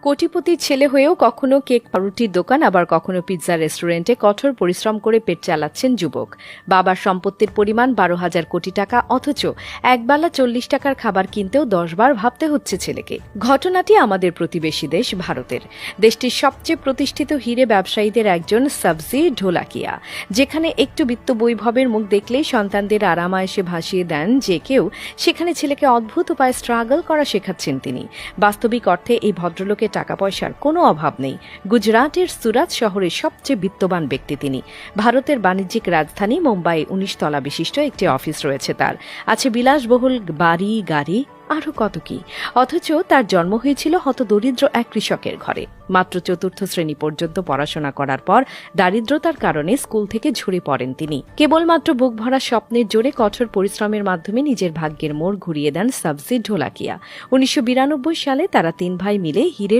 কোটিপতির ছেলে হয়েও কখনো কেক পাউরুটির দোকান আবার কখনো পিৎজা রেস্টুরেন্টে কঠোর পরিশ্রম করে পেট চালাচ্ছেন যুবক। বাবার সম্পত্তির পরিমাণ 12,000 কোটি টাকা, অথচ একবেলা 40 টাকার খাবার কিনতেও 10 বার ভাবতে হচ্ছে ছেলেকে। ঘটনাটি আমাদের প্রতিবেশী দেশ ভারতের। দেশটির সবচেয়ে প্রতিষ্ঠিত হিরে ব্যবসায়ীদের একজন সাবজি ঢোলাকিয়া, যেখানে একটু বিত্ত বৈভবের মুখ দেখলেই সন্তানদের আরামায়েশে ভাসিয়ে দেন যে কেউ, সেখানে ছেলেকে অদ্ভুত উপায়ে স্ট্রাগল করা শেখাচ্ছেন তিনি। বাস্তবিক অর্থে এই ভদ্রলোকের টাকা পয়সার কোনো অভাব নেই। গুজরাটের সুরাত শহরের সবচেয়ে বিত্তবান ব্যক্তি তিনি। ভারতের বাণিজ্যিক রাজধানী মুম্বাই 19 তলা বিশিষ্ট একটি অফিস রয়েছে তার, আছে বিলাসবহুল বাড়ি গাড়ি, আরও কত কি। অথচ তার জন্ম হয়েছিল হতদরিদ্র এক কৃষকের ঘরে। মাত্র 4র্থ শ্রেণী পর্যন্ত পড়াশোনা করার পর দারিদ্রতার কারণে স্কুল থেকে ঝরে পড়েন তিনি। কেবলমাত্র বুক ভরা স্বপ্নের জোরে কঠোর পরিশ্রমের মাধ্যমে নিজের ভাগ্যের মোড় ঘুরিয়ে দেন সাবজি ঢোলাকিয়া। 1992 সালে তারা 3 ভাই মিলে হিরে